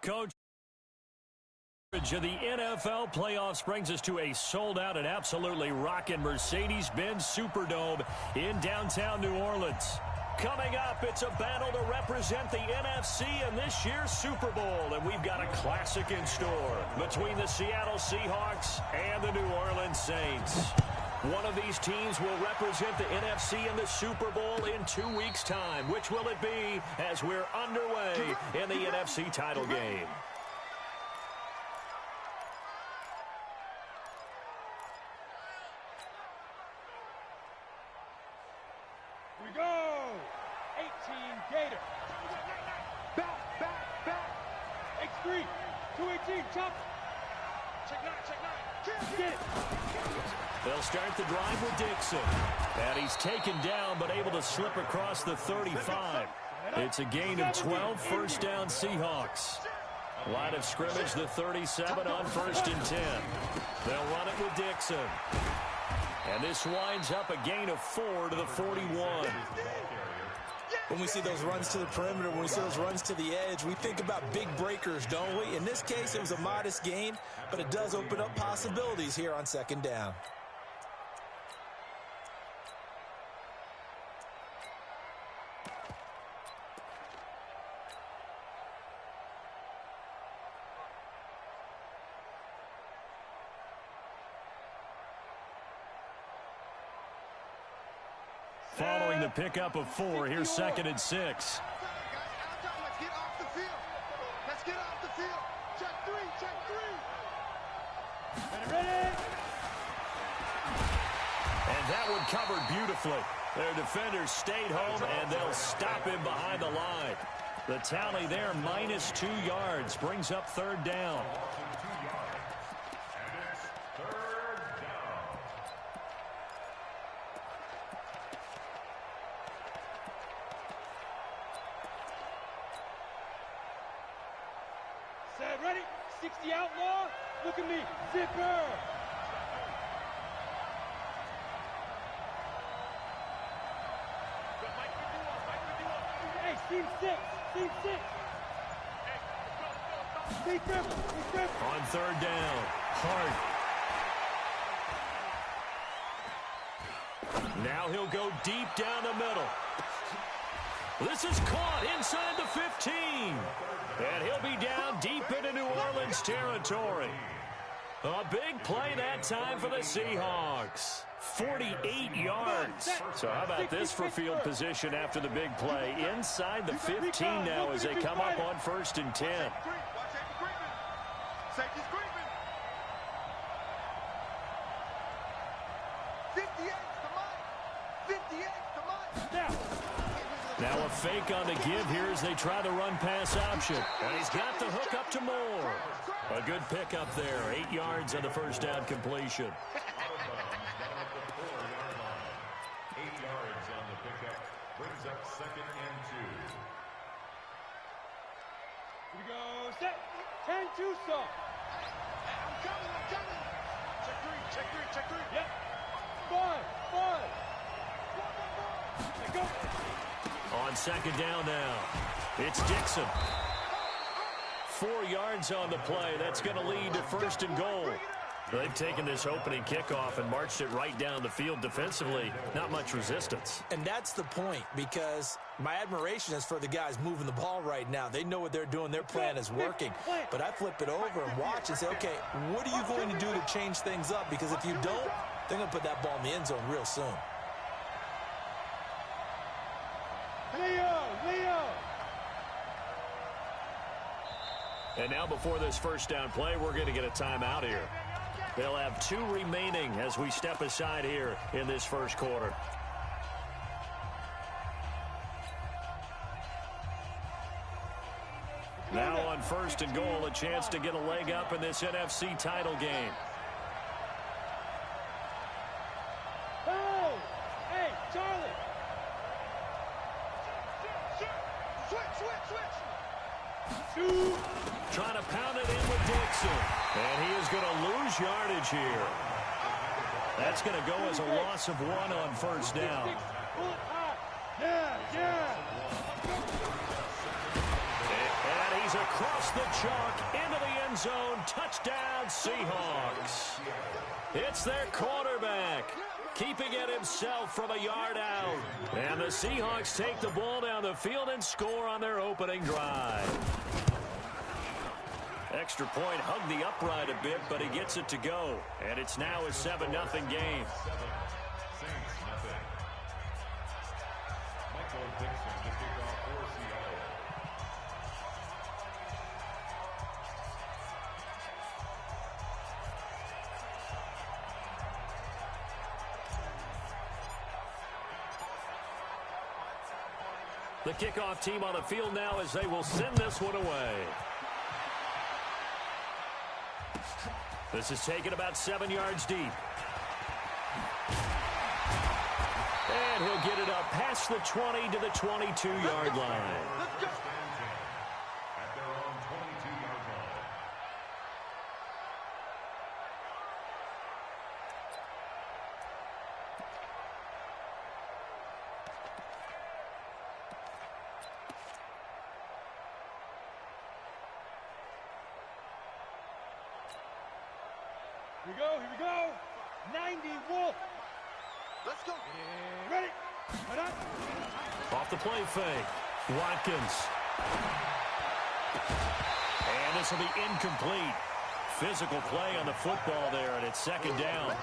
Coach. Of the NFL playoffs brings us to a sold-out and absolutely rocking Mercedes-Benz Superdome in downtown New Orleans. Coming up, it's a battle to represent the NFC in this year's Super Bowl, and we've got a classic in store between the Seattle Seahawks and the New Orleans Saints. One of these teams will represent the NFC in the Super Bowl in 2 weeks' time. Which will it be as we're underway in the NFC title game? We go! 18 Gator. Back. X3. 218. Chop. Check nine. Get it. They'll start the drive with Dixon. And he's taken down, but able to slip across the 35. It's a gain of 12, first down Seahawks. Line of scrimmage, the 37 on 1st and 10. They'll run it with Dixon. And this winds up a gain of 4 to the 41. When we see those runs to the perimeter, when we see those runs to the edge, we think about big breakers, don't we? In this case, it was a modest gain, but it does open up possibilities here on 2nd down. Following the pickup of 4, here's 2nd and 6. Let's get off the field. Check three. Ready? And that one covered beautifully. Their defenders stayed home, and they'll stop him behind the line. The tally there, minus 2 yards, brings up 3rd down. Set, ready? 60 outlaw. Look at me. Zipper. Hey, team 6. Stay careful. On 3rd down, Hart. Now he'll go deep down the middle. This is caught inside the 15. And he'll be down deep into New Orleans territory. A big play that time for the Seahawks. 48 yards. So how about this for field position after the big play? Inside the 15 now as they come up on 1st and 10. Safety's creeping. 58's the mark. Now a fake on the give here as they try the run-pass option. And he's got the hook up to Moore. A good pickup there. 8 yards on the first down completion. 8 yards on the pickup. Brings up 2nd and 2. Here we go. Set. 10-2 stop. I'm coming. Check three. Yep. 5. Let go. On 2nd down now, it's Dixon. 4 yards on the play. That's going to lead to 1st and goal. They've taken this opening kickoff and marched it right down the field defensively. Not much resistance. And that's the point, because my admiration is for the guys moving the ball right now. They know what they're doing. Their plan is working. But I flip it over and watch and say, okay, what are you going to do to change things up? Because if you don't, they're going to put that ball in the end zone real soon. Leo. And now before this first down play, we're going to get a timeout here. They'll have 2 remaining as we step aside here in this first quarter. Now on 1st and goal, a chance to get a leg up in this NFC title game. Hey, Charlie. Switch. Trying to pound it in with Dixon. And he is going to lose yardage here. That's going to go as a loss of 1 on 1st down. Yeah. And he He's across the chalk, into the end zone. Touchdown, Seahawks. It's their quarterback, keeping it himself from a yard out. And the Seahawks take the ball down the field and score on their opening drive. Extra point hugged the upright a bit, but he gets it to go. And it's now a 7-0 game. Saints nothing. Michael Dixon to kick off for Seattle. The kickoff team on the field now as they will send this one away. This is taken about 7 yards deep. And he'll get it up past the 20 to the 22-yard line. At their own 22-yard line. Here we go. 90 Wolf. Let's go. Ready. Right up. Off the play fake. Watkins. And this will be incomplete. Physical play on the football there, and it's second down.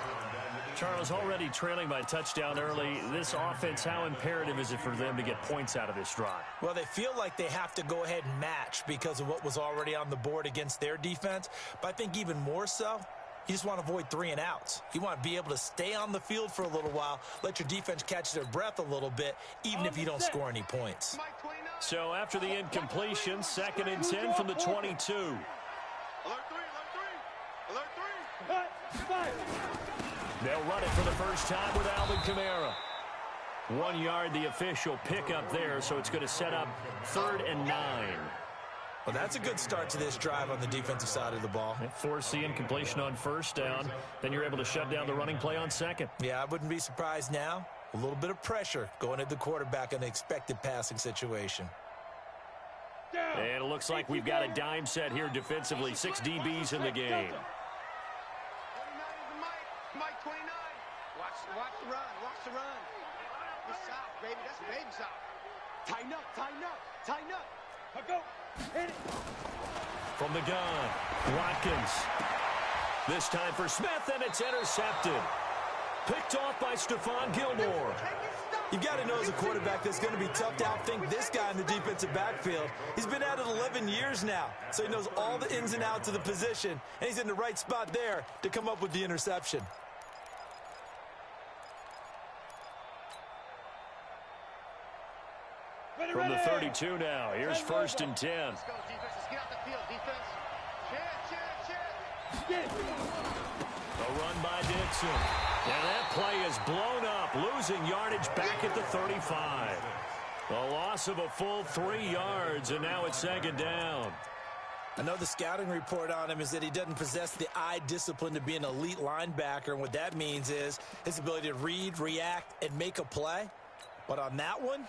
Charles, already trailing by touchdown early. This offense, how imperative is it for them to get points out of this drive? Well, they feel like they have to go ahead and match because of what was already on the board against their defense. But I think even more so, you just want to avoid 3 and outs. You want to be able to stay on the field for a little while, let your defense catch their breath a little bit, even if you don't score any points. So after the incompletion, 2nd and 10 from the 22. Alert 3, alert 3, alert 3. They'll run it for the first time with Alvin Kamara. 1 yard, the official pickup there, so it's going to set up 3rd and 9. Well, that's a good start to this drive on the defensive side of the ball. Force the incompletion on first down. Then you're able to shut down the running play on second. Yeah, I wouldn't be surprised now. A little bit of pressure going at the quarterback in an expected passing situation. And it looks like we've got a dime set here defensively. 6 DBs in the game. 29 is the Mike 29. Watch the run, watch the run. Good south, baby, that's baby south. Tighten up, tighten up, tighten up. Go. Hit it. From the gun, Watkins. This time for Smith, and it's intercepted. Picked off by Stephon Gilmore. You've got to know as a quarterback that's going to be tough to outthink this guy in the defensive backfield. He's been at it 11 years now, so he knows all the ins and outs of the position, and he's in the right spot there to come up with the interception. From the 32 now, here's 1st and 10. Let's go, defense. Let's get out the field, defense. Check. A run by Dixon. And that play is blown up, losing yardage back at the 35. A loss of a full 3 yards, and now it's 2nd down. I know the scouting report on him is that he doesn't possess the eye discipline to be an elite linebacker, and what that means is his ability to read, react, and make a play. But on that one,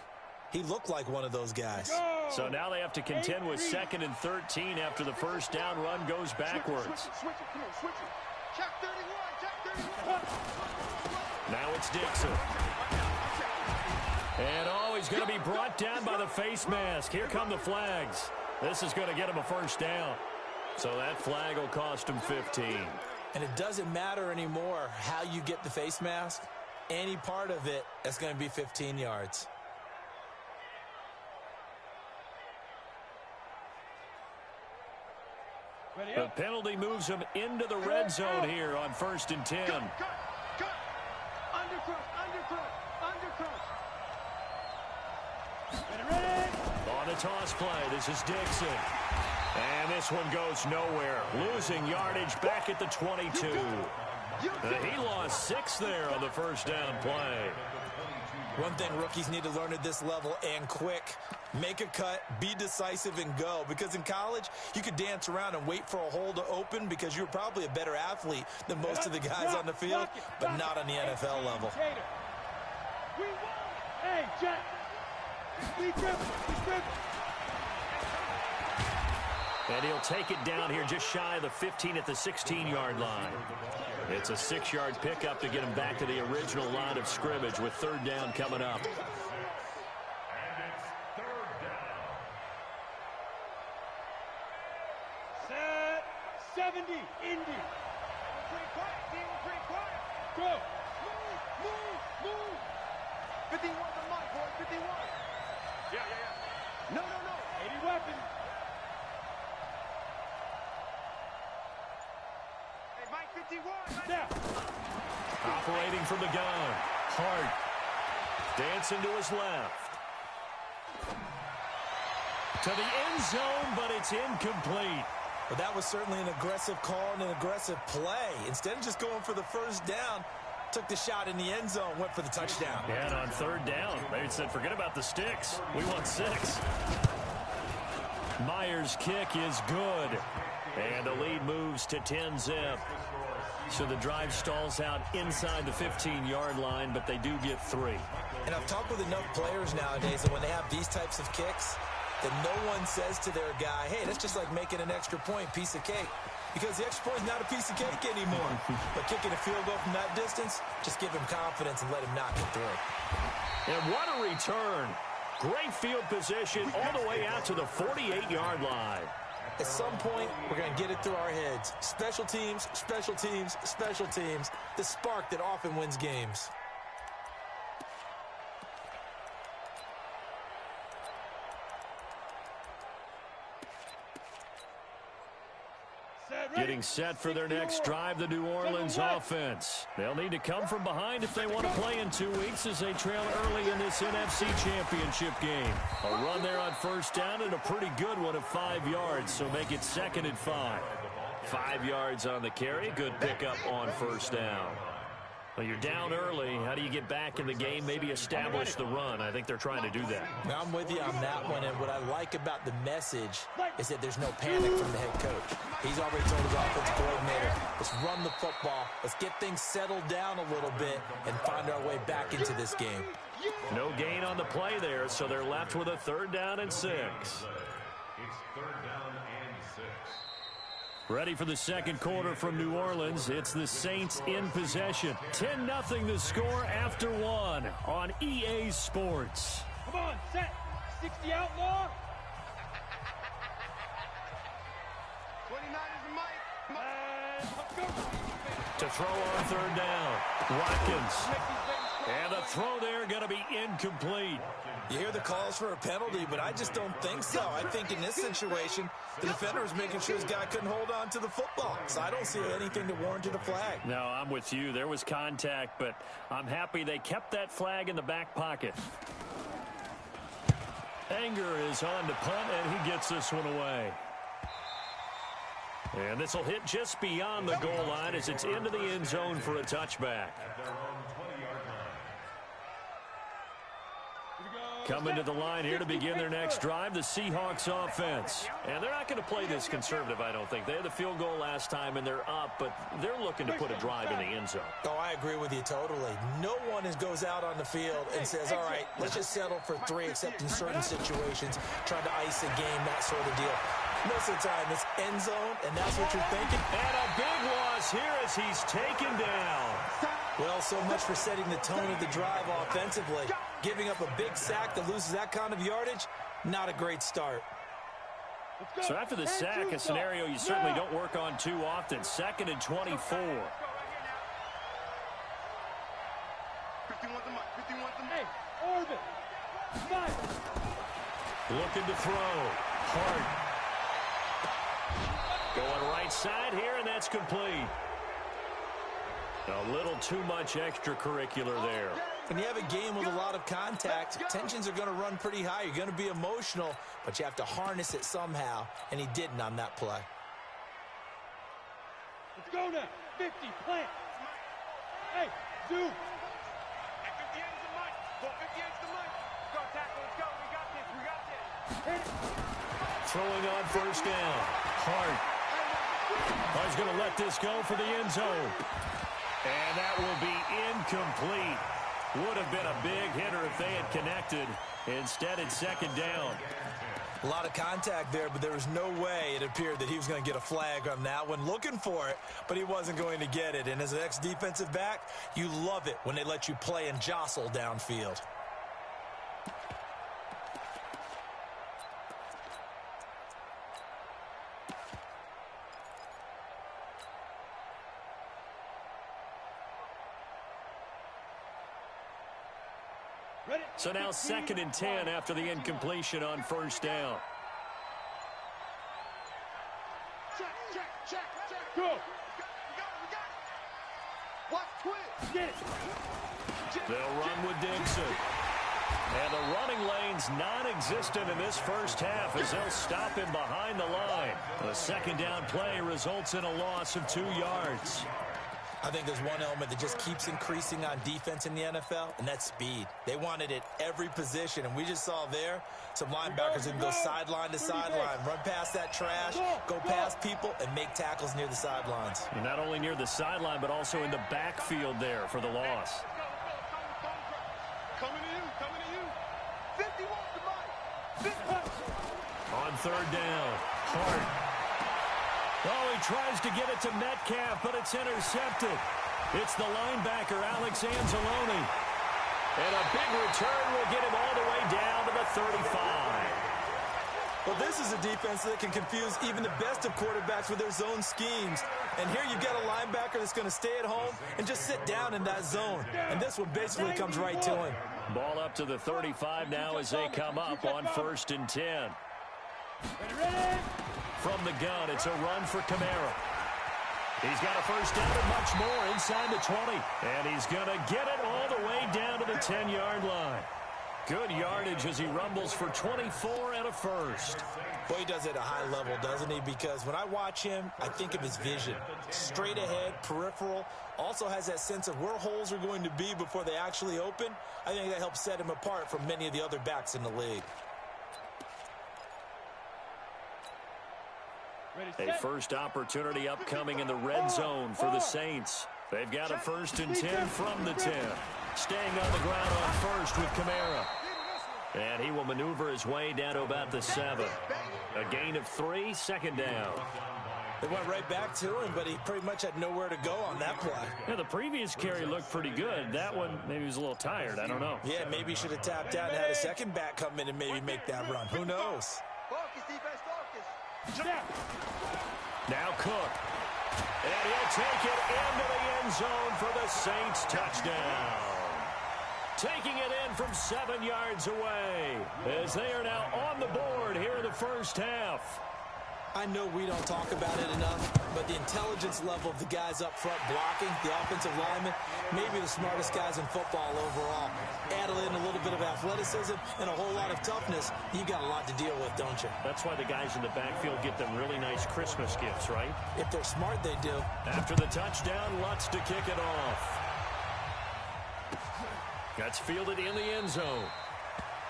he looked like one of those guys. So now they have to contend with 2nd and 13 after the first down run goes backwards. Switch it, come on, switch it. Check 31. Now it's Dixon. And he's going to be brought down by the face mask. Here come the flags. This is going to get him a first down. So that flag will cost him 15. And it doesn't matter anymore how you get the face mask. Any part of it is going to be 15 yards. The penalty moves him into the red zone here on 1st and 10. Cut. Undercross. On the toss play, this is Dixon. And this one goes nowhere. Losing yardage back at the 22. He lost 6 there on the first down play. One thing rookies need to learn at this level, and quick: make a cut, be decisive, and go. Because in college, you could dance around and wait for a hole to open because you're probably a better athlete than most of the guys on the field, but not on the NFL level. Hey, Jack. And he'll take it down here just shy of the 15 at the 16-yard line. It's a 6-yard pickup to get him back to the original line of scrimmage with third down coming up. And it's third down. Set. 70. Indy. Pretty quiet, team. Pretty quiet. Go. Move. 51 to Mike, boy. 51. Yeah. No. 80 weapons. Hey, Mike, 51. Now. Operating from the gun. Hart. Dancing to his left. To the end zone, but it's incomplete. Well, that was certainly an aggressive call and an aggressive play. Instead of just going for the first down, took the shot in the end zone, went for the touchdown. And on third down, they said, forget about the sticks. We want 6. Myers' kick is good. And the lead moves to 10-zip. So the drive stalls out inside the 15-yard line, but they do get 3. And I've talked with enough players nowadays that when they have these types of kicks, that no one says to their guy, hey, that's just like making an extra point, piece of cake. Because the extra point is not a piece of cake anymore. But kicking a field goal from that distance, just give him confidence and let him knock it through. And what a return. Great field position all the way out to the 48-yard line. At some point, we're going to get it through our heads. Special teams, special teams, special teams. The spark that often wins games. Getting set for their next drive, the New Orleans offense. They'll need to come from behind if they want to play in 2 weeks as they trail early in this NFC Championship game. A run there on first down and a pretty good one of 5 yards, so make it 2nd and 5. 5 yards on the carry, good pickup on first down. Well, you're down early. How do you get back in the game, maybe establish the run? I think they're trying to do that. Now, I'm with you on that one, and what I like about the message is that there's no panic from the head coach. He's already told his offensive coordinator, let's run the football, let's get things settled down a little bit and find our way back into this game. No gain on the play there, so they're left with a 3rd down and 6. It's 3rd down and 6. Ready for the second quarter from New Orleans. It's the Saints in possession. 10-0 the score after 1 on EA Sports. Come on, set. 60 outlaw. 29 is the Mike. And let's go. To throw on 3rd down. Watkins. And the throw there going to be incomplete. You hear the calls for a penalty, but I just don't think so. I think in this situation, the defender was making sure his guy couldn't hold on to the football. So I don't see anything that warranted a flag. No, I'm with you. There was contact, but I'm happy they kept that flag in the back pocket. Anger is on to punt, and he gets this one away. And this will hit just beyond the goal line as it's into the end zone for a touchback. Coming to the line here to begin their next drive, the Seahawks offense. And they're not going to play this conservative, I don't think. They had the field goal last time, and they're up, but they're looking to put a drive in the end zone. Oh, I agree with you totally. No one goes out on the field and says, all right, let's just settle for 3, except in certain situations, trying to ice a game, that sort of deal. Most of the time, it's end zone, and that's what you're thinking. And a big loss here as he's taken down. Well, so much for setting the tone of the drive offensively. Giving up a big sack that loses that kind of yardage, not a great start. So after the sack, a scenario you certainly don't work on too often. 2nd and 24. 51 to Mike. 51 to Hey, Orvin. Nice. Looking to throw. Hart. Going right side here, and that's complete. A little too much extracurricular there. When you have a game with a lot of contact, tensions are going to run pretty high. You're going to be emotional, but you have to harness it somehow, and he didn't on that play. Let's go now. 50, plant. Hey, zoom. 58 is the Mike. 58 is the Mike. Go, tackle. Let's go. We got this. We got this. Hit it. Throwing on first down. Hart. He's going to let this go for the end zone. And that will be incomplete. Would have been a big hitter if they had connected. Instead, it's 2nd down. A lot of contact there, but there was no way it appeared that he was going to get a flag on that one. Looking for it, but he wasn't going to get it. And as an ex-defensive back, you love it when they let you play and jostle downfield. So now 2nd and 10 after the incompletion on first down. Check. Go. Watch twist. Get it. They'll run with Dixon. And the running lane's non-existent in this first half as they'll stop him behind the line. The 2nd down play results in a loss of 2 yards. I think there's one element that just keeps increasing on defense in the NFL, and that's speed. They want it at every position, and we just saw there some linebackers that can go sideline to sideline, run past that trash, go past people, and make tackles near the sidelines. And not only near the sideline, but also in the backfield there for the loss. Coming to you. 50 wants the mic. On 3rd down, Hart. Oh, he tries to get it to Metcalf, but it's intercepted. It's the linebacker, Alex Anzalone. And a big return will get him all the way down to the 35. Well, this is a defense that can confuse even the best of quarterbacks with their zone schemes. And here you've got a linebacker that's going to stay at home and just sit down in that zone. And this one basically comes right to him. Ball up to the 35 now as they come up on 1st and 10. Ready. From the gun, it's a run for Kamara. He's got a first down and much more inside the 20. And he's going to get it all the way down to the 10-yard line. Good yardage as he rumbles for 24 and a first. Boy, he does it at a high level, doesn't he? Because when I watch him, I think of his vision. Straight ahead, peripheral, also has that sense of where holes are going to be before they actually open. I think that helps set him apart from many of the other backs in the league. A first opportunity upcoming in the red zone for the Saints. They've got a 1st and 10 from the 10. Staying on the ground on first with Kamara. And he will maneuver his way down to about the 7. A gain of 3, 2nd down. They went right back to him, but he pretty much had nowhere to go on that play. Yeah, the previous carry looked pretty good. That one, maybe he was a little tired. I don't know. Yeah, maybe he should have tapped out and had a second back come in and maybe make that run. Who knows? Focus, defense, focus. Now Cook. And he'll take it into the end zone for the Saints touchdown. Taking it in from 7 yards away as they are now on the board here in the first half. I know we don't talk about it enough, but the intelligence level of the guys up front blocking, the offensive linemen, maybe the smartest guys in football overall. Add in a little bit of athleticism and a whole lot of toughness, you got a lot to deal with, don't you? That's why the guys in the backfield get them really nice Christmas gifts, right? If they're smart, they do. After the touchdown, Lutz to kick it off. That's fielded in the end zone.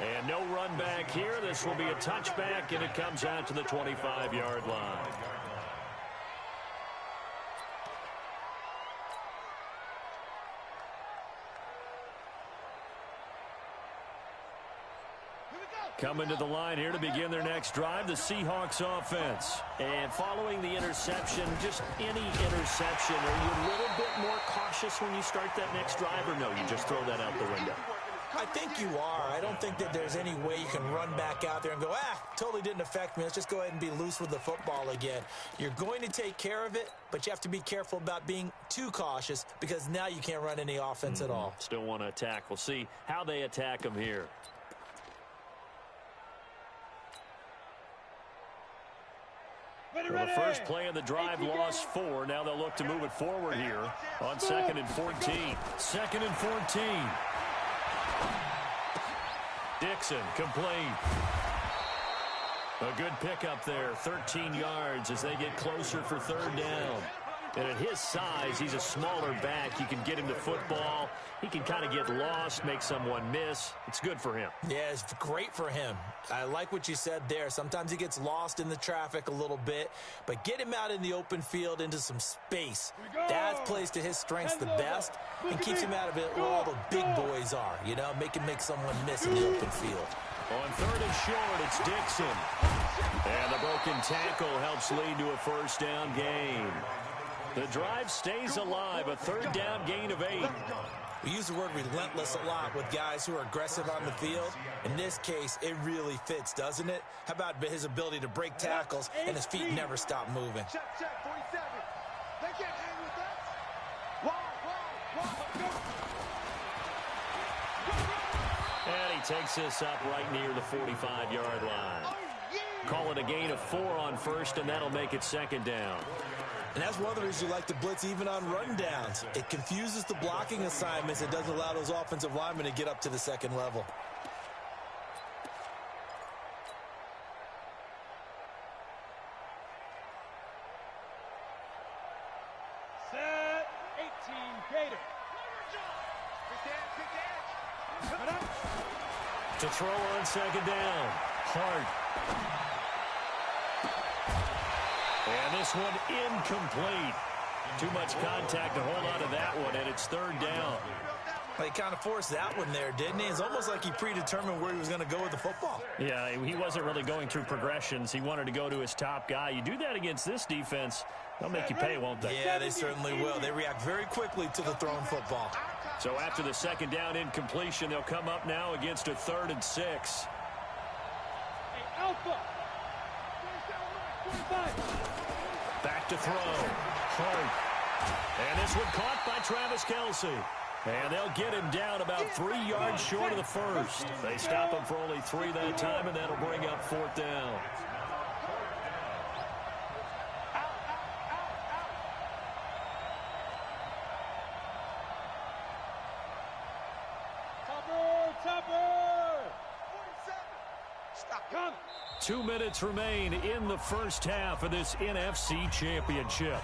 And no run back here. This will be a touchback, and it comes out to the 25-yard line. Coming to the line here to begin their next drive, the Seahawks offense. And following the interception, just any interception, are you a little bit more cautious when you start that next drive, or no, you just throw that out the window? I think you are. I don't think that there's any way you can run back out there and go, totally didn't affect me. Let's just go ahead and be loose with the football again. You're going to take care of it, but you have to be careful about being too cautious because now you can't run any offense at all. Still want to attack. We'll see how they attack them here. Well, the first play of the drive lost 4. Now they'll look to move it forward here on 2nd and 14. 2nd and 14. Dixon complete. A good pickup there, 13 yards as they get closer for 3rd down. And at his size, he's a smaller back. You can get him to football. He can kind of get lost, make someone miss. It's good for him. Yeah, it's great for him. I like what you said there. Sometimes he gets lost in the traffic a little bit, but get him out in the open field into some space. That plays to his strengths the best and keeps him out of it where all the big boys are, you know, make someone miss in the open field. On 3rd and short. It's Dixon. And the broken tackle helps lead to a first down gain. The drive stays alive, a third down gain of 8. We use the word relentless a lot with guys who are aggressive on the field. In this case, it really fits, doesn't it? How about his ability to break tackles and his feet never stop moving? Check, 47. They can't hang with us. Whoa. And he takes this up right near the 45-yard line. Oh, yeah. Call it a gain of 4 on first, and that'll make it second down. And that's one of the reasons you like to blitz even on rundowns. It confuses the blocking assignments and doesn't allow those offensive linemen to get up to the second level. Set. 18, Gator. To throw on second down. Hart. And this one incomplete. Too much contact to hold on to that one, and it's third down. He kind of forced that one there, didn't he? It's almost like he predetermined where he was going to go with the football. Yeah, he wasn't really going through progressions. He wanted to go to his top guy. You do that against this defense, they'll make you pay, won't they? Yeah, they certainly will. They react very quickly to the thrown football. So after the second down incompletion, they'll come up now against a 3rd and 6. Hey, Alpha. 25. Back to throw. Hart. And this one caught by Travis Kelce. And they'll get him down about 3 yards short of the first. They stop him for only 3 that time, and that'll bring up 4th down. Topper. 47. Stop. Come. 2 minutes remain in the first half of this NFC Championship.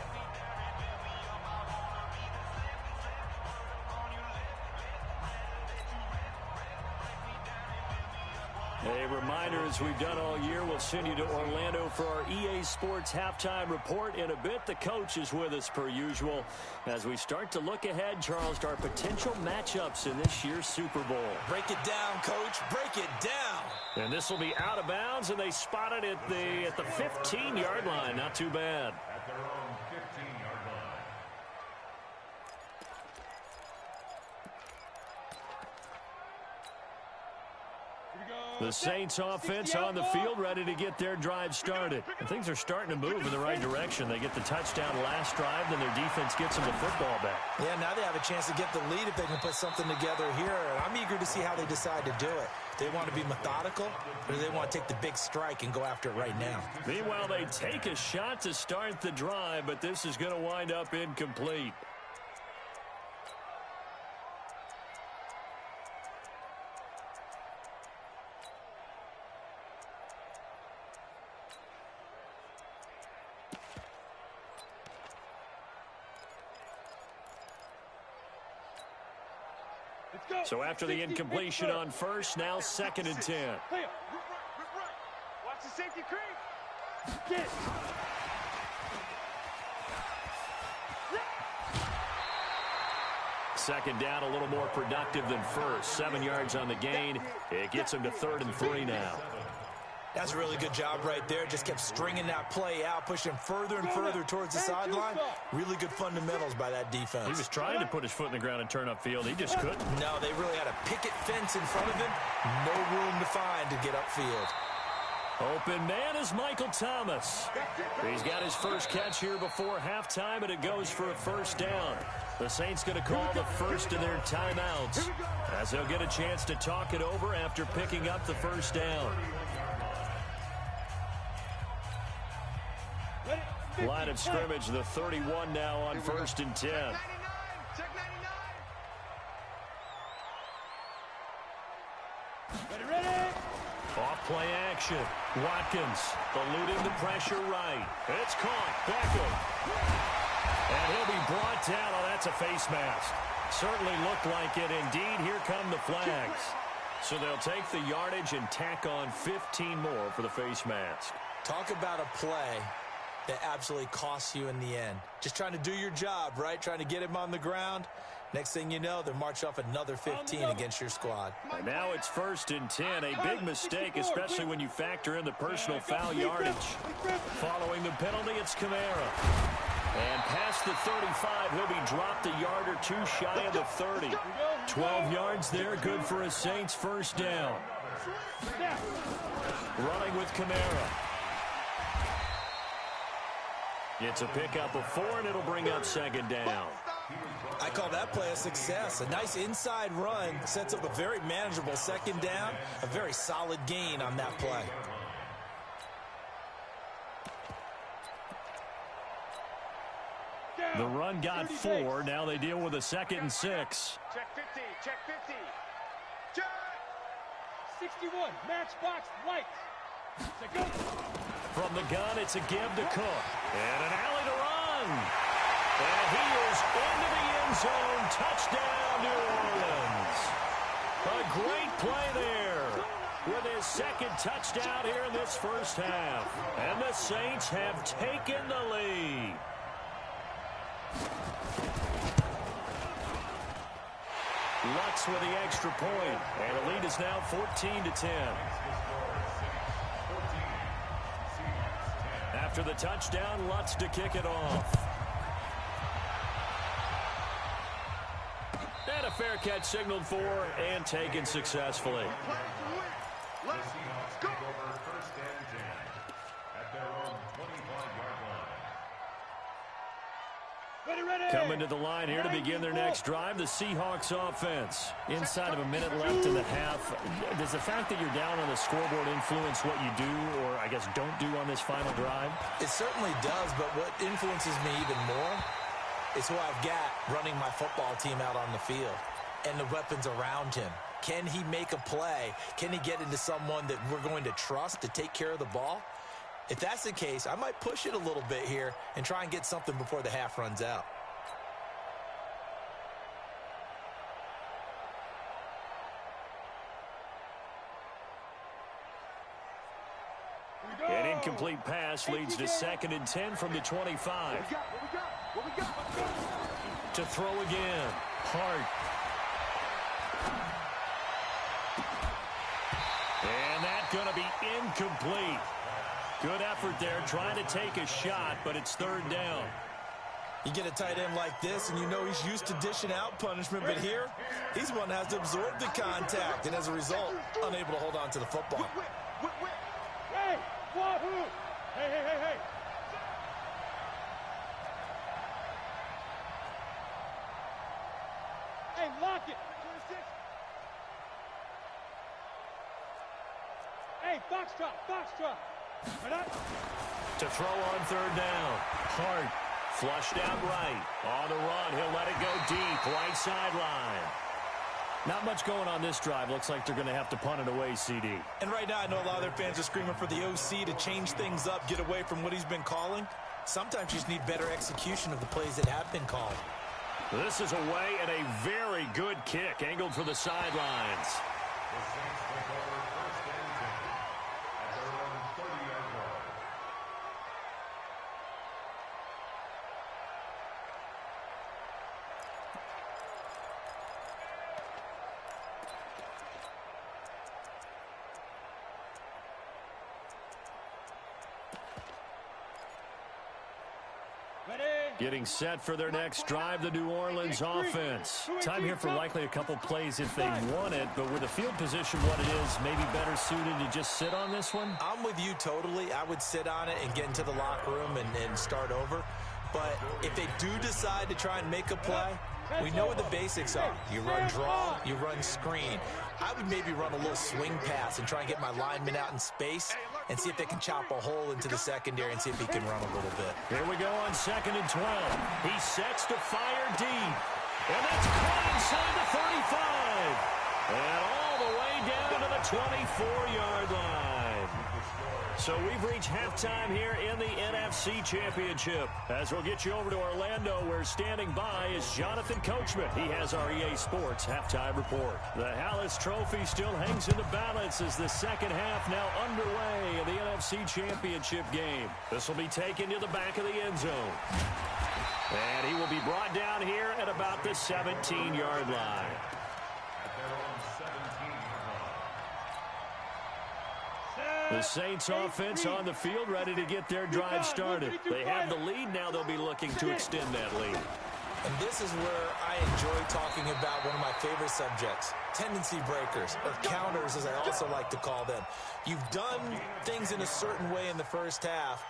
A reminder, as we've done all year, we'll send you to Orlando for our EA Sports halftime report. In a bit, the coach is with us per usual as we start to look ahead, Charles, to our potential matchups in this year's Super Bowl. Break it down, Coach. Break it down. And this will be out of bounds, and they spot it at the 15-yard line. Not too bad. At their own 15-yard line. The Saints offense on the field, ready to get their drive started. And things are starting to move in the right direction. They get the touchdown last drive, then their defense gets them the football back. Yeah, now they have a chance to get the lead if they can put something together here. And I'm eager to see how they decide to do it. Do they want to be methodical, or do they want to take the big strike and go after it right now? Meanwhile, they take a shot to start the drive, but this is going to wind up incomplete. So after the incompletion on first, now 2nd and 10. Hey, Watch the safety creep. get. Second down, a little more productive than first. 7 yards on the gain. It gets them to 3rd and 3 now. That's a really good job right there. Just kept stringing that play out, pushing further and further towards the sideline. Really good fundamentals by that defense. He was trying to put his foot in the ground and turn upfield. He just couldn't. No, they really had a picket fence in front of him. No room to find to get upfield. Open man is Michael Thomas. He's got his first catch here before halftime, and it goes for a first down. The Saints going to call the first of their timeouts as they'll get a chance to talk it over after picking up the first down. Line of scrimmage, the 31 now on 1st and 10. Check 99. Ready. Off play action. Watkins eluding the pressure right. It's caught. Beckham. And he'll be brought down. Oh, that's a face mask. Certainly looked like it. Indeed, here come the flags. So they'll take the yardage and tack on 15 more for the face mask. Talk about a play that absolutely costs you in the end. Just trying to do your job, right? Trying to get him on the ground. Next thing you know, they're marching off another 15 against your squad. And now it's 1st and 10. A big mistake, especially when you factor in the personal foul yardage. Following the penalty, it's Kamara. And past the 35, he'll be dropped a yard or two shy of the 30. 12 yards there, good for a Saints first down. Running with Kamara. It's a pickup of 4, and it'll bring up 2nd down. I call that play a success. A nice inside run sets up a very manageable 2nd down. A very solid gain on that play. The run got 4. Now they deal with a 2nd and 6. Check 50. Check 50. Check. 61. Matchbox lights. Go. From the gun, it's a give to Cook. And an alley to run. And he is into the end zone. Touchdown, New Orleans. A great play there with his 2nd touchdown here in this first half. And the Saints have taken the lead. Lutz with the extra point. And the lead is now 14-10. After the touchdown, Lutz to kick it off. And a fair catch signaled for and taken successfully. The Seahawks take over 1st and 10 at their own 25-yard line. Coming to the line here to begin their next drive, the Seahawks offense. Inside of a minute left in the half, does the fact that you're down on the scoreboard influence what you do or, I guess, don't do on this final drive? It certainly does, but what influences me even more is who I've got running my football team out on the field and the weapons around him. Can he make a play? Can he get into someone that we're going to trust to take care of the ball? If that's the case, I might push it a little bit here and try and get something before the half runs out. An incomplete pass leads to 2nd and 10 from the 25. To throw again. Hart. And that's going to be incomplete. Good effort there, trying to take a shot, but it's 3rd down. You get a tight end like this, and you know he's used to dishing out punishment, but here, he's the one that has to absorb the contact, and as a result, unable to hold on to the football. Hey, Wahoo! Hey. Hey, lock it. 26. Hey, foxtrot. To throw on 3rd down. Hart flushed out right. On the run, he'll let it go deep. Right sideline. Not much going on this drive. Looks like they're going to have to punt it away, CD. And right now, I know a lot of their fans are screaming for the OC to change things up, get away from what he's been calling. Sometimes you just need better execution of the plays that have been called. This is away and a very good kick, angled for the sidelines. The Saints take over 1st and 10 at their own 30-yard line. Getting set for their next drive, the New Orleans offense. Time here for likely a couple plays if they want it, but with the field position what it is, maybe better suited to just sit on this one? I'm with you totally. I would sit on it and get into the locker room and start over. But if they do decide to try and make a play, we know what the basics are. You run draw, you run screen. I would maybe run a little swing pass and try and get my lineman out in space and see if they can chop a hole into the secondary and see if he can run a little bit. Here we go on 2nd and 12. He sets to fire deep. And that's caught inside the 35. And all the way down to the 24-yard line. So we've reached halftime here in the NFC Championship. As we'll get you over to Orlando, where standing by is Jonathan Coachman. He has our EA Sports halftime report. The Hallis Trophy still hangs in the balance as the second half now underway in the NFC Championship game. This will be taken to the back of the end zone. And he will be brought down here at about the 17-yard line. At their own 17-yard line. The Saints offense on the field, ready to get their drive started. They have the lead. Now they'll be looking to extend that lead. And this is where I enjoy talking about one of my favorite subjects, tendency breakers, or counters as I also like to call them. You've done things in a certain way in the first half,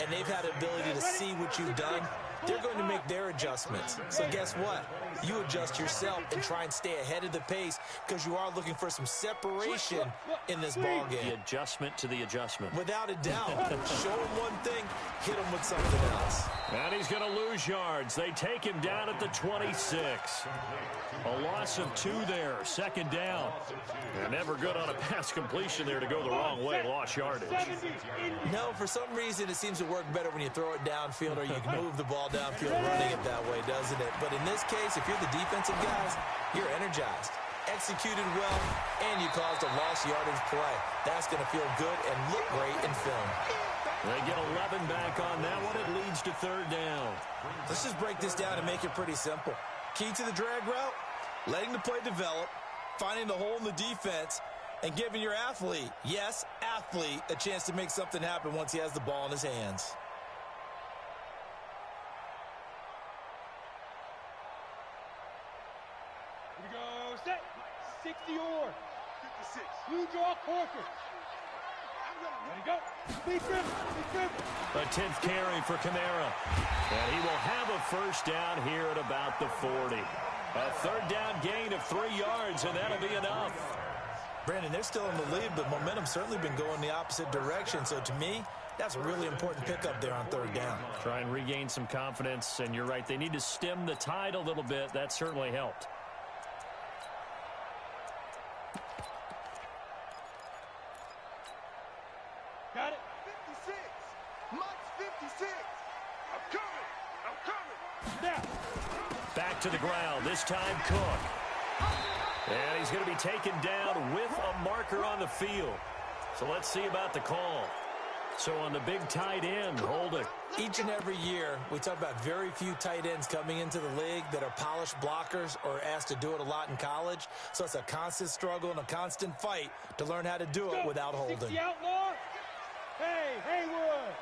and they've had the ability to see what you've done. They're going to make their adjustments. So guess what? You adjust yourself and try and stay ahead of the pace because you are looking for some separation in this ball game. The adjustment to the adjustment. Without a doubt. Show him one thing, hit him with something else. And he's going to lose yards. They take him down at the 26. A loss of 2 there, second down. And never good on a pass completion there to go the wrong way, lost yardage. No, for some reason it seems to work better when you throw it downfield or you can move the ball downfield running it that way, doesn't it? But in this case, if you're the defensive guys, you're energized, executed well, and you caused a lost yardage play. That's going to feel good and look great in film. They get 11 back on that one. It leads to third down. Let's just break this down and make it pretty simple. Key to the drag route, letting the play develop, finding the hole in the defense, and giving your athlete, yes, athlete, a chance to make something happen once he has the ball in his hands. Here we go, set. 60 or 56. Blue draw Corker. Ready, go. Be driven. A 10th carry for Kamara. And he will have a first down here at about the 40. A third down gain of 3 yards, and that'll be enough. Brandon, they're still in the lead, but momentum's certainly been going the opposite direction. So to me, that's a really important pickup there on third down. Try and regain some confidence, and you're right. They need to stem the tide a little bit. That certainly helped. Got it. 56. Mike's 56. I'm coming. Now. Back to the ground, this time Cook. And he's going to be taken down with a marker on the field. So let's see about the call. So on the big tight end, holding. Each and every year, we talk about very few tight ends coming into the league that are polished blockers or asked to do it a lot in college. So it's a constant struggle and a constant fight to learn how to do it without holding. 60 outlaw. Hey, Haywood.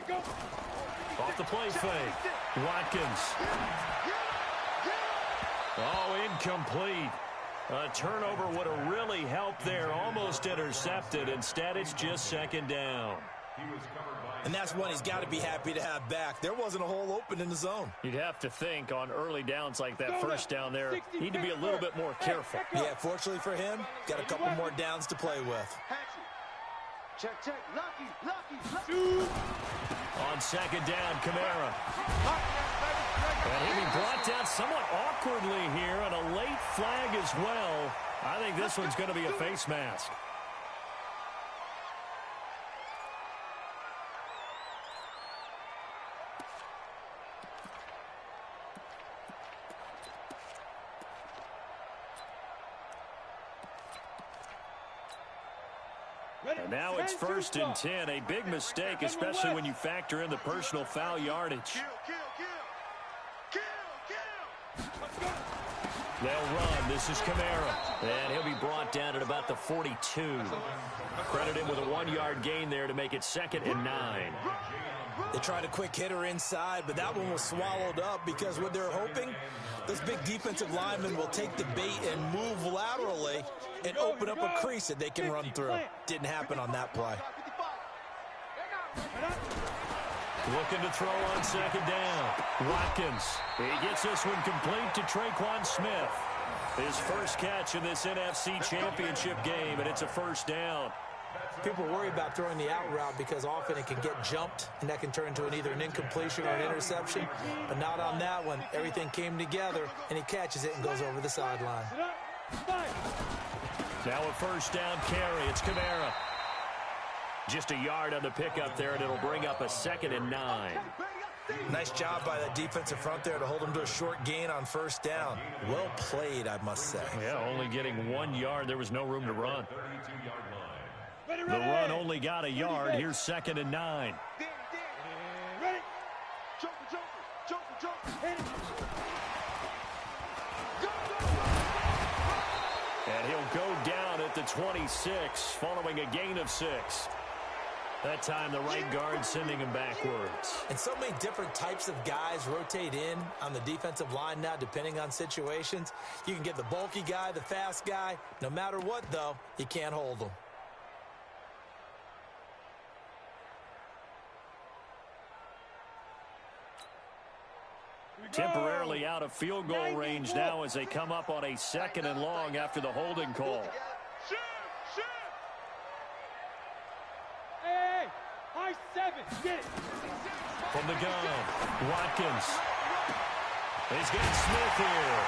Go. Off the play fake. Watkins. Oh, incomplete. A turnover would have really helped there. Almost intercepted. Instead, it's just second down. And that's one he's got to be happy to have back. There wasn't a hole open in the zone. You'd have to think on early downs like that first down there, need to be a little bit more careful. Yeah, fortunately for him, got a couple more downs to play with. Check. Lucky. On second down, Kamara. And he'll be brought down somewhat awkwardly here, and a late flag as well. I think this one's going to be a face mask. And now it's 1st and 10. A big mistake, especially when you factor in the personal foul yardage. They'll run. This is Kamara. And he'll be brought down at about the 42. Credit him with a 1-yard gain there to make it 2nd and 9. They tried a quick hitter inside, but that one was swallowed up because what they're hoping, this big defensive lineman will take the bait and move laterally and open up a crease that they can run through. Didn't happen on that play. Looking to throw on second down. Watkins. He gets this one complete to Traquan Smith. His first catch in this NFC Championship game, and it's a first down. People worry about throwing the out route because often it can get jumped, and that can turn into either an incompletion or an interception. But not on that one. Everything came together, and he catches it and goes over the sideline. Now a first down carry. It's Kamara. Just a yard on the pickup there, and it'll bring up a 2nd and 9. Nice job by that defensive front there to hold him to a short gain on first down. Well played, I must say. Yeah, only getting 1 yard. There was no room to run. Ready, The ready. run only got a yard. Here's 2nd and 9. Ready. Joker. Hit it. And he'll go down at the 26 following a gain of 6. That time the right guard sending him backwards. And so many different types of guys rotate in on the defensive line now depending on situations. You can get the bulky guy, the fast guy. No matter what, though, you can't hold them. Temporarily out of field goal range now as they come up on a 2nd and long after the holding call. Hey, high 7. Get it. From the gun, Watkins. He's got Smith here.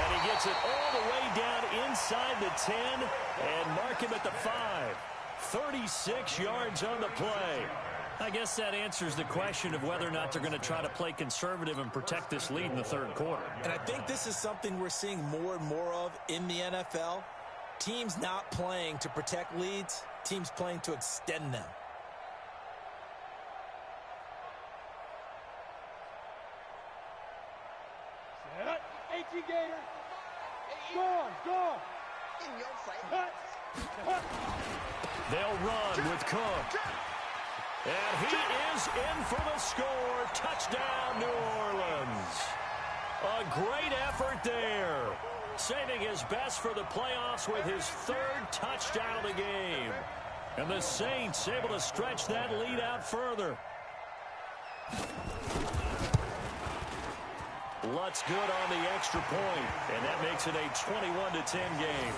And he gets it all the way down inside the 10 and mark him at the 5. 36 yards on the play. I guess that answers the question of whether or not they're going to try to play conservative and protect this lead in the 3rd quarter. And I think this is something we're seeing more and more of in the NFL. Teams not playing to protect leads, teams playing to extend them. Set up. 18 Gator. Go. In your face. Cut. They'll run with Cook. And he is in for the score. Touchdown, New Orleans. A great effort there. Saving his best for the playoffs with his 3rd touchdown of the game. And the Saints able to stretch that lead out further. Lutz good on the extra point, and that makes it a 21-10 game.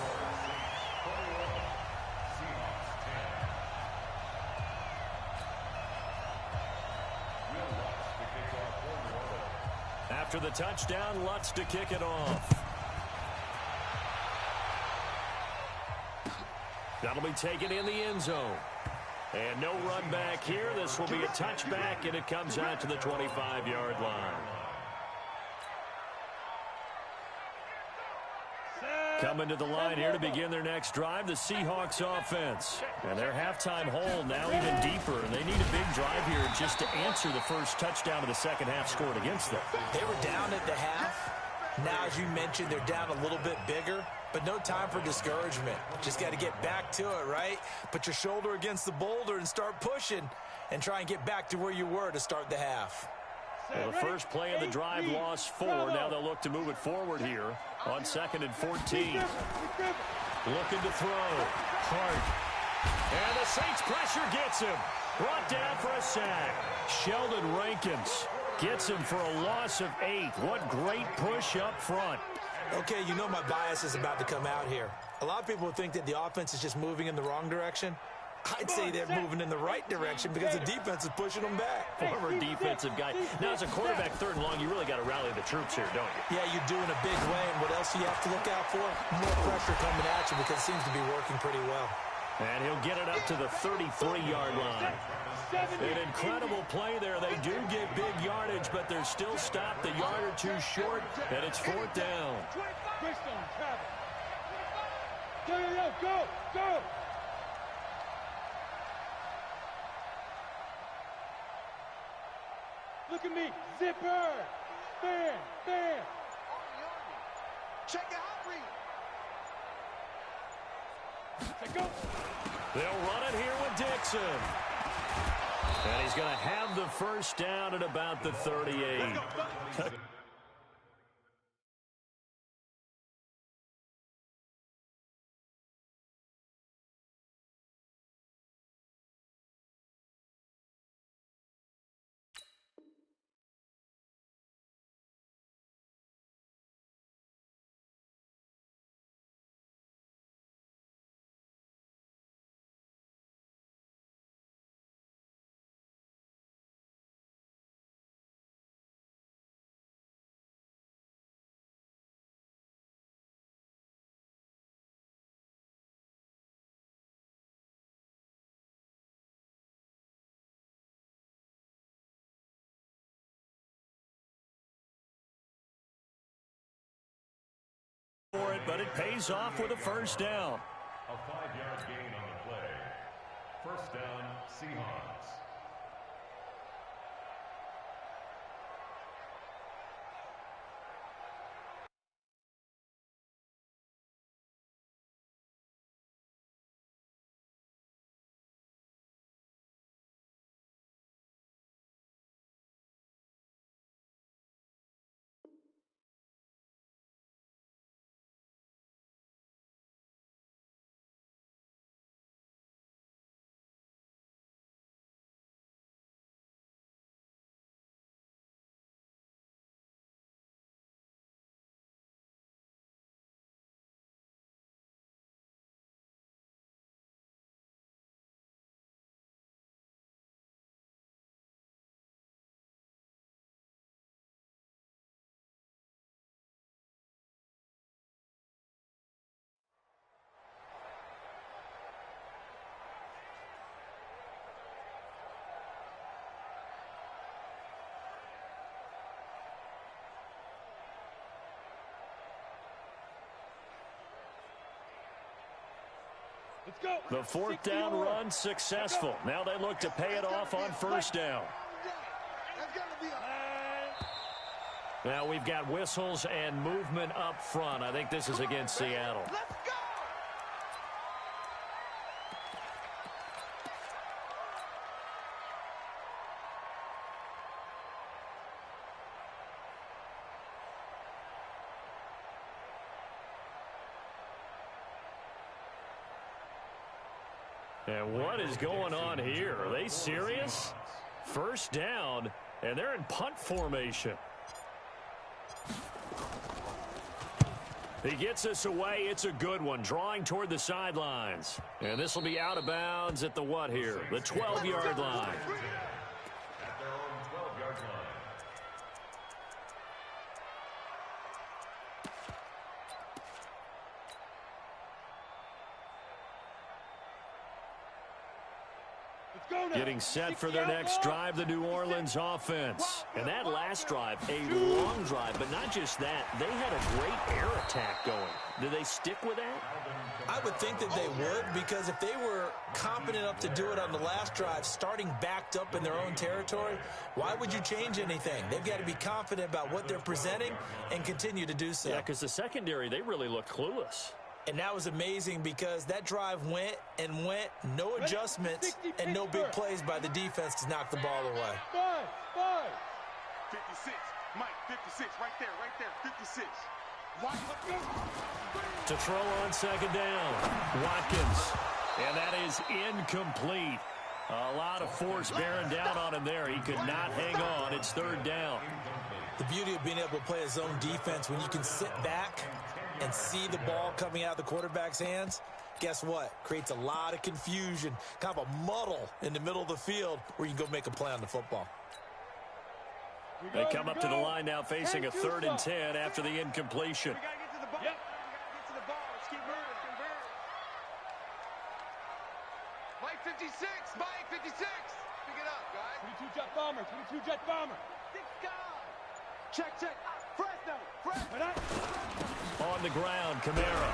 After the touchdown, Lutz to kick it off. That'll be taken in the end zone. And no run back here. This will be a touchback, and it comes out to the 25-yard line. Coming to the line here to begin their next drive, the Seahawks offense. And their halftime hole now even deeper, and they need a big drive here just to answer the first touchdown of the second half scored against them. They were down at the half. Now, as you mentioned, they're down a little bit bigger, but no time for discouragement. Just got to get back to it, right? Put your shoulder against the boulder and start pushing and try and get back to where you were to start the half. Well, the first play of the drive lost 4. Now they'll look to move it forward here on 2nd and 14. Looking to throw. Hart. And the Saints pressure gets him. Brought down for a sack. Sheldon Rankins gets him for a loss of 8. What great push up front. Okay, you know my bias is about to come out here. A lot of people think that the offense is just moving in the wrong direction. I'd say they're moving in the right direction because the defense is pushing them back. Former defensive guy. Now, as a quarterback, 3rd and long, you really got to rally the troops here, don't you? Yeah, you do in a big way. And what else do you have to look out for? More pressure coming at you because it seems to be working pretty well. And he'll get it up to the 33-yard line. An incredible play there. They do get big yardage, but they're still stopped a yard or 2 short, and it's 4th down. Go. Look at me. Zipper. Bam. Check it out, Reed. Go. They'll run it here with Dixon. And he's going to have the first down at about the 38. For it, but it pays off with a first down. A 5-yard gain on the play. First down, Seahawks. Let's go. The fourth down run successful. Now they look to pay it off on first down. Now we've got whistles and movement up front. I think this is against Seattle. Let's go. And what is going on here? Are they serious? First down, and they're in punt formation. He gets us away. It's a good one. Drawing toward the sidelines. And this will be out of bounds at the what here? The 12-yard line. At their own 12-yard line. Let's go now. Getting set for their next drive, the New Orleans offense. And that last drive, a long drive, but not just that. They had a great air attack going. Do they stick with that? I would think that they would, because if they were confident enough to do it on the last drive, starting backed up in their own territory, why would you change anything? They've got to be confident about what they're presenting and continue to do so. Yeah, because the secondary, they really looked clueless. And that was amazing because that drive went and went, no adjustments and no big plays by the defense to knock the ball away. 56, Mike, 56, right there, 56. Watch, let's go. To throw on second down, Watkins. And that is incomplete. A lot of force bearing down on him there. He could not hang on. It's third down. The beauty of being able to play a zone defense when you can sit back and see the ball coming out of the quarterback's hands, guess what? Creates a lot of confusion, kind of a muddle in the middle of the field where you can go make a play on the football. They come up to the line now facing a 3rd and 10 after the incompletion. We got to get to the ball. Yep. We got to get to the ball. Let's keep moving. Convert. Mike, 56. Mike, 56. Pick it up, guys. 22 jet bomber. 22 jet bomber. Dick God. Check. Fresno. On the ground, Kamara.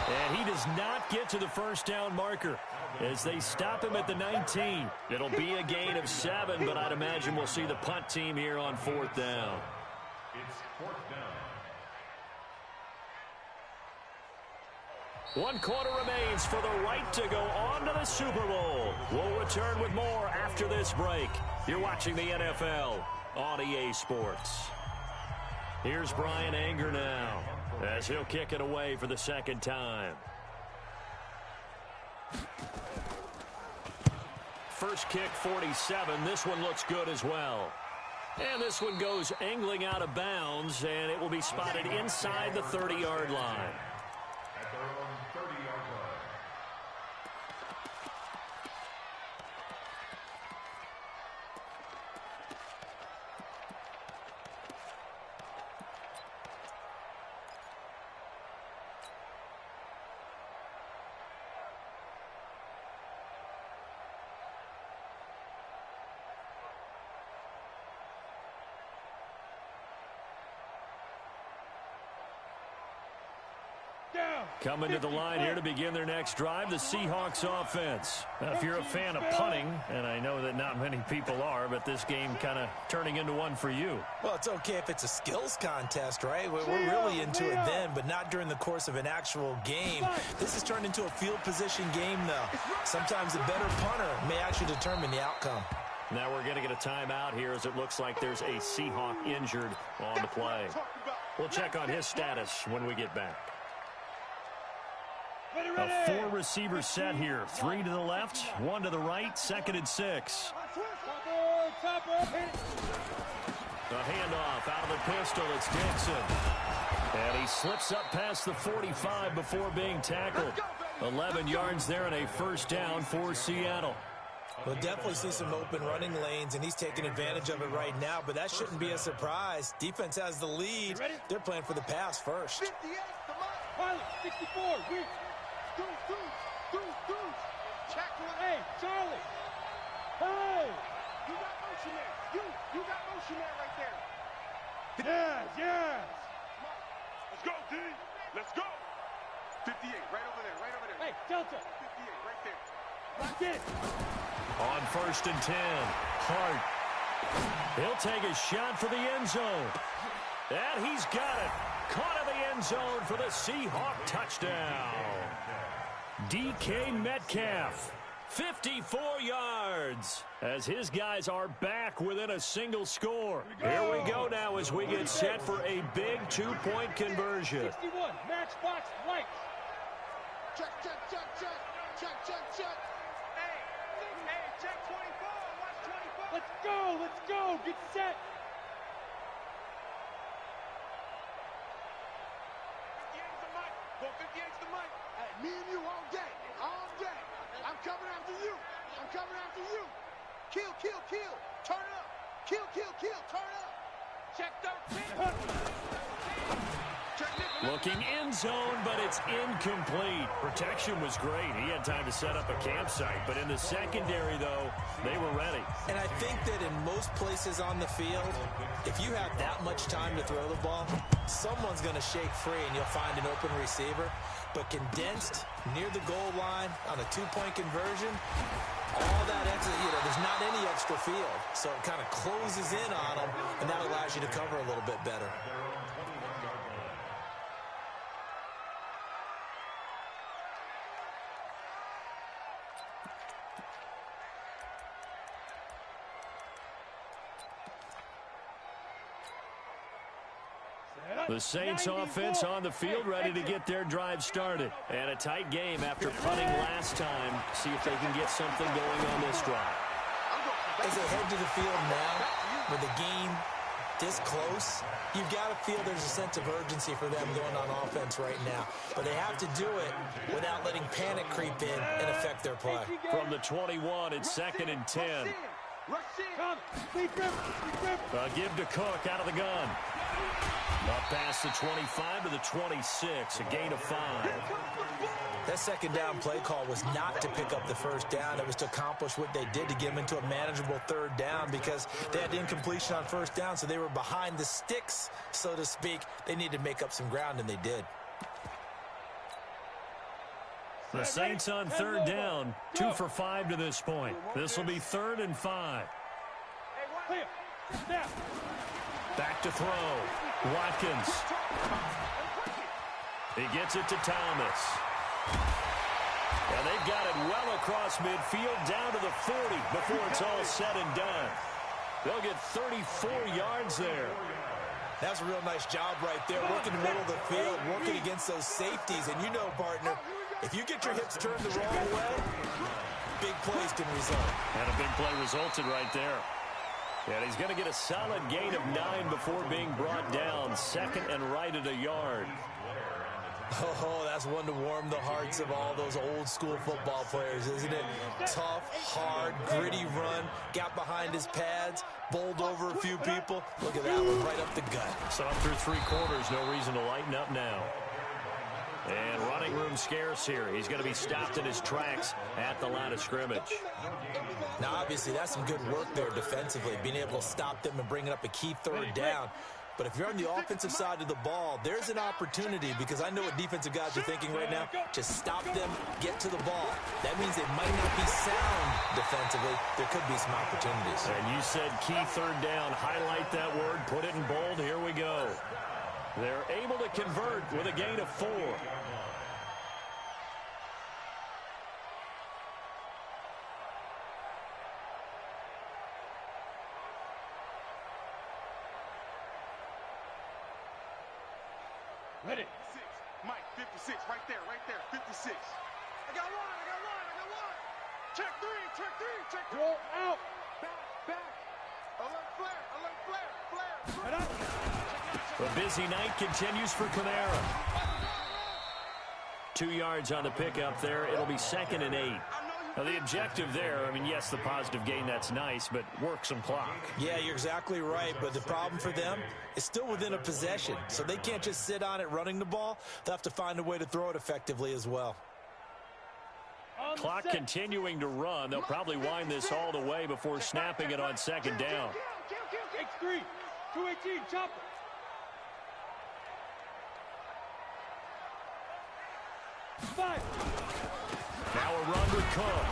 And he does not get to the first down marker as they stop him at the 19. It'll be a gain of 7, but I'd imagine we'll see the punt team here on 4th down. It's 4th down. 1 quarter remains for the right to go on to the Super Bowl. We'll return with more after this break. You're watching the NFL on EA Sports. Here's Bryan Anger now as he'll kick it away for the 2nd time. First kick, 47. This one looks good as well. And this one goes angling out of bounds, and it will be spotted inside the 30-yard line. At their own 30-yard line. Coming to the line here to begin their next drive, the Seahawks offense. Now, if you're a fan of punting, and I know that not many people are, but this game kind of turning into one for you. Well, it's okay if it's a skills contest, right? We're really into it then, but not during the course of an actual game. This has turned into a field position game, though. Sometimes a better punter may actually determine the outcome. Now we're going to get a timeout here as it looks like there's a Seahawk injured on the play. We'll check on his status when we get back. A 4-receiver set here. 3 to the left, 1 to the right, 2nd and 6. The handoff out of the pistol. It's Dixon. And he slips up past the 45 before being tackled. 11 yards there and a first down for Seattle. We'll definitely see some open running lanes, and he's taking advantage of it right now, but that shouldn't be a surprise. Defense has the lead. They're playing for the pass first. 58, Pilot, 64, weak. Deuce. Check one. Hey, Charlie. Hey. You got motion there. You got motion there right there. Yes. Let's go, D. Let's go. 58, right over there. Hey, Delta. 58, right there. Lock in. On 1st and 10, Hart. He'll take a shot for the end zone. And he's got it. Caught in the end zone for the Seahawk touchdown. DK Metcalf, 54 yards, as his guys are back within a single score. Here we go now as we get set for a big 2-point conversion. 61, matchbox right. Check. Hey, check 24. Watch 24. Let's go. Get set. 58's the mic. Go 58's the mic. Hey, me and you all day. I'm coming after you. Kill. Turn up. Kill. Turn up. Check 13. Looking end zone, but it's incomplete. Protection was great. He had time to set up a campsite, but in the secondary, though, they were ready. And I think that in most places on the field, if you have that much time to throw the ball, someone's going to shake free and you'll find an open receiver. But condensed near the goal line on a 2-point conversion, all that extra, there's not any extra field. So it kind of closes in on them, and that allows you to cover a little bit better. The Saints offense on the field ready to get their drive started. And a tight game after punting last time. See if they can get something going on this drive. As they head to the field now, with the game this close, you've got to feel there's a sense of urgency for them going on offense right now. But they have to do it without letting panic creep in and affect their play. From the 21, it's 2nd and 10. Give to Cook out of the gun. Up past the 25 to the 26, a gain of 5. That second down play call was not to pick up the first down. It was to accomplish what they did to get them into a manageable 3rd down because they had incompletion on 1st down, so they were behind the sticks, so to speak. They needed to make up some ground, and they did. The Saints on 3rd down, 2 for 5 to this point. This will be 3rd and 5. Back to throw. Watkins. He gets it to Thomas. And they've got it well across midfield down to the 40 before it's all said and done. They'll get 34 yards there. That's a real nice job right there, working the middle of the field, working against those safeties. And you know, partner, if you get your hips turned the wrong way, big plays can result. And a big play resulted right there. And he's going to get a solid gain of 9 before being brought down. 2nd and right at a yard. Oh, that's one to warm the hearts of all those old school football players, isn't it? Tough, hard, gritty run, got behind his pads, bowled over a few people. Look at that one, right up the gut. So up through 3 quarters, no reason to lighten up now. And running room scarce here. He's going to be stopped in his tracks at the line of scrimmage. Now, obviously, that's some good work there defensively, being able to stop them and bring up a key 3rd down. But if you're on the offensive side of the ball, there's an opportunity, because I know what defensive guys are thinking right now, to stop them, get to the ball. That means they might not be sound defensively. There could be some opportunities. And you said key third down. Highlight that word. Put it in bold. Here we go. They're able to convert with a gain of 4. Ready. 6. Mike, 56. Right there. 56. I got one. Check 3. Check 3. Roll out. Back. Alert flare. Head up. A busy night continues for Kamara. 2 yards on the pickup there. It'll be 2nd and 8. Now, the objective there, I mean, yes, the positive gain, that's nice, but work some clock. Yeah, you're exactly right, but the problem for them is still within a possession, so they can't just sit on it running the ball. They'll have to find a way to throw it effectively as well. Clock continuing to run. They'll probably wind this all the way before snapping it on 2nd down. X3. 218. Chopper. Five. Now a run with Cook.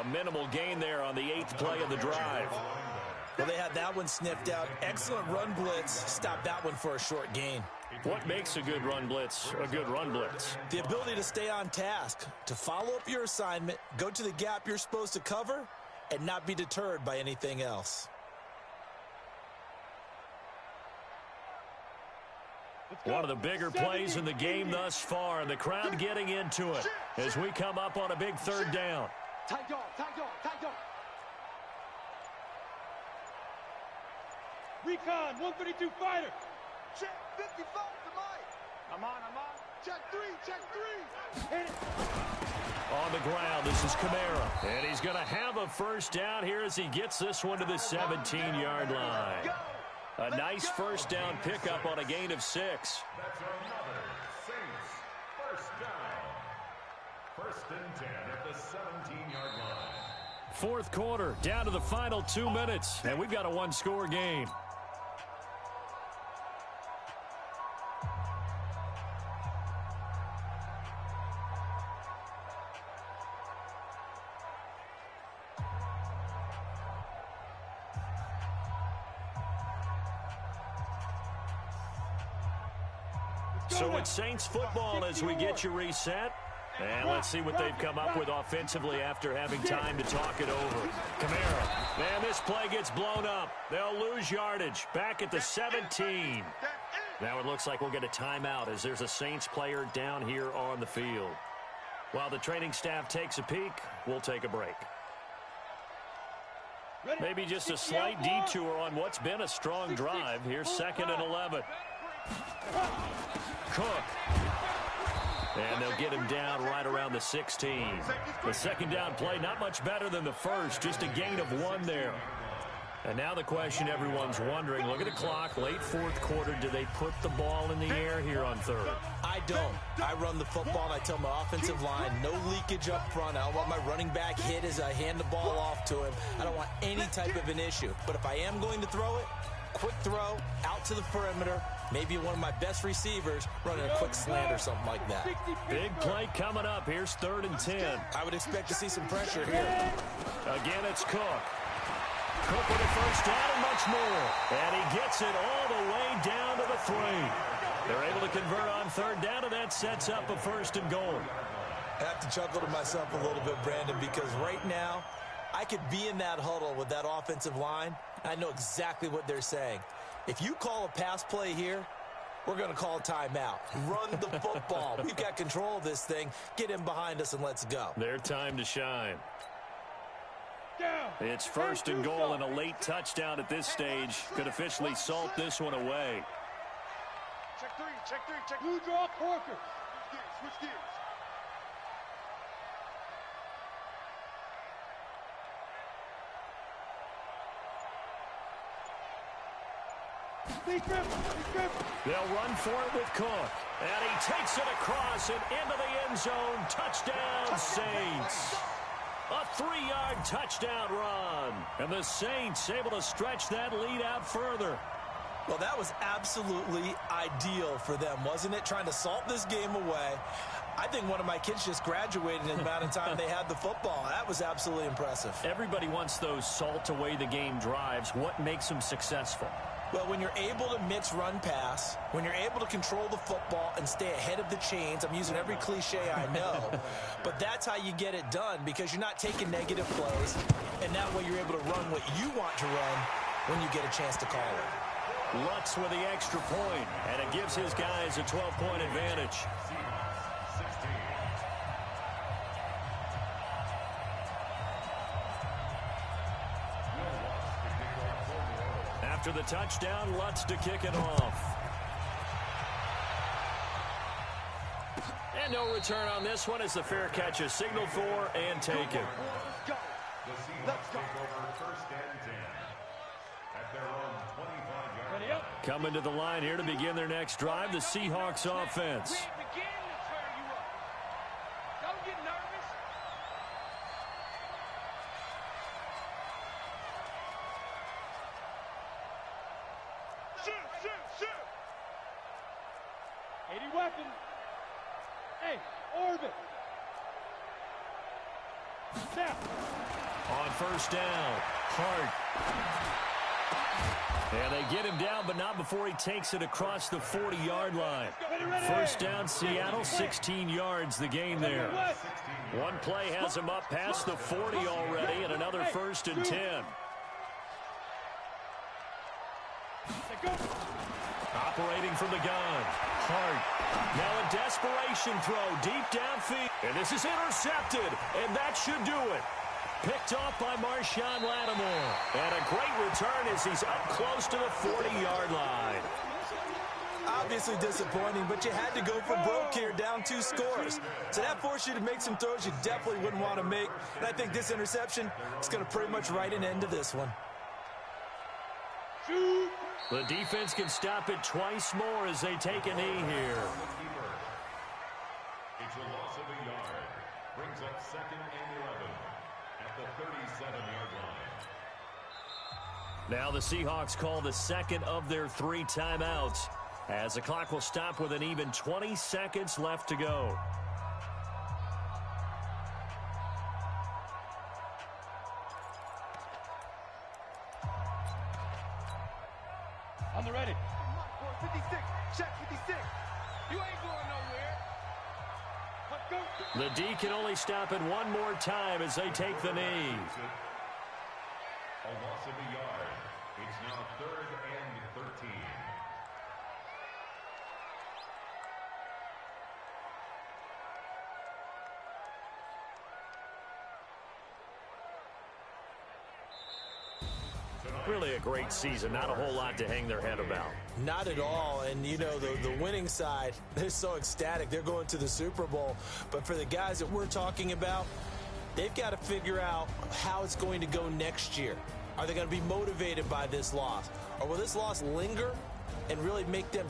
A minimal gain there on the 8th play of the drive. Well, they had that one sniffed out. Excellent run blitz. Stop that one for a short gain. What makes a good run blitz a good run blitz? The ability to stay on task, to follow up your assignment, go to the gap you're supposed to cover, and not be deterred by anything else. One of the bigger plays in the game thus far, and the crowd getting into it as we come up on a big 3rd down. Tight dog. Recon. 132 fighter. Check 55 to Mike. I'm on. Check 3. Hit it. On the ground, this is Kamara. And he's going to have a 1st down here as he gets this one to the 17-yard line. A nice 1st down pickup on a gain of 6. That's another Saints 1st down. 1st and 10 at the 17-yard line. 4th quarter, down to the final 2 minutes, and we've got a 1-score game. So it's Saints football as we get you reset. And let's see what they've come up with offensively after having time to talk it over. Kamara. And this play gets blown up. They'll lose yardage. Back at the 17. Now it looks like we'll get a timeout as there's a Saints player down here on the field. While the training staff takes a peek, we'll take a break. Maybe just a slight detour on what's been a strong drive. Here's 2nd and 11. Cook. And they'll get him down right around the 16. The 2nd down play, not much better than the first, just a gain of 1 there. And now the question everyone's wondering, look at the clock, late 4th quarter, do they put the ball in the air here on 3rd? I don't. I run the football, and I tell my offensive line, no leakage up front. I don't want my running back hit as I hand the ball off to him. I don't want any type of an issue. But if I am going to throw it, quick throw, out to the perimeter, maybe one of my best receivers running a quick slant or something like that. Big play coming up. Here's 3rd and 10. I would expect to see some pressure here. Again, it's Cook. Cook with a 1st down and much more. And he gets it all the way down to the 3. They're able to convert on 3rd down, and that sets up a 1st and goal. I have to chuckle to myself a little bit, Brandon, because right now I could be in that huddle with that offensive line. I know exactly what they're saying. If you call a pass play here, we're going to call a timeout. Run the football. We've got control of this thing. Get in behind us and let's go. Their time to shine. It's 1st and goal, and a late touchdown at this stage could officially salt this one away. Check 3. Blue draw Corker. Switch gears. They'll run for it with Cook. And he takes it across and into the end zone. Touchdown, Saints. A 3-yard touchdown run. And the Saints able to stretch that lead out further. Well, that was absolutely ideal for them, wasn't it? Trying to salt this game away. I think one of my kids just graduated in the amount of time they had the football. That was absolutely impressive. Everybody wants those salt-away-the-game drives. What makes them successful? Well, when you're able to mix run-pass, when you're able to control the football and stay ahead of the chains, I'm using every cliche I know, but that's how you get it done because you're not taking negative plays, and that way you're able to run what you want to run when you get a chance to call it. Lutz with the extra point, and it gives his guys a 12-point advantage. After the touchdown, Lutz to kick it off. And no return on this one as the fair catch is signaled for and taken. The Seahawks take over first and 10 at their own 25-yard line. Coming to the line here to begin their next drive, the Seahawks offense. Don't get nervous. Shoot. 80 weapons. Hey, orbit. Snap. On first down, Hart. And they get him down, but not before he takes it across the 40-yard line. First down, Seattle, 16 yards the gain there. One play has him up past the 40 already, and another first and 10. Operating from the gun, Hart. Now a desperation throw deep downfield. And this is intercepted, and that should do it. Picked off by Marshawn Lattimore. And a great return as he's up close to the 40-yard line. Obviously disappointing, but you had to go for broke here, down 2 scores. So that forced you to make some throws you definitely wouldn't want to make. And I think this interception is going to pretty much write an end to this one. The defense can stop it twice more as they take a knee here. It's a loss of a yard. Brings up second and 11 at the 37-yard line. Now the Seahawks call the second of their 3 timeouts as the clock will stop with an even 20 seconds left to go. On the ready. 56, check 56. You ain't going nowhere. Let's go. The D can only stop it one more time as they take the knee. A loss of a yard. It's now 3rd and 13. Really a great season. Not a whole lot to hang their head about. Not at all. And, you know, the winning side, they're so ecstatic. They're going to the Super Bowl. But for the guys that we're talking about, they've got to figure out how it's going to go next year. Are they going to be motivated by this loss? Or will this loss linger and really make them,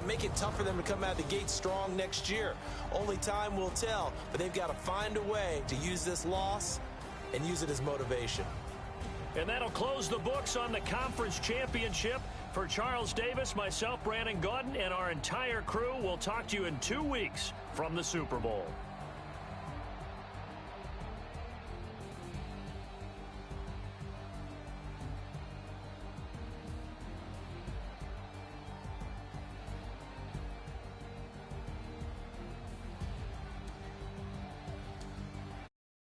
make it tough for them to come out of the gate strong next year? Only time will tell. But they've got to find a way to use this loss and use it as motivation. And that'll close the books on the conference championship. For Charles Davis, myself, Brandon Gaudin, and our entire crew, we'll talk to you in 2 weeks from the Super Bowl.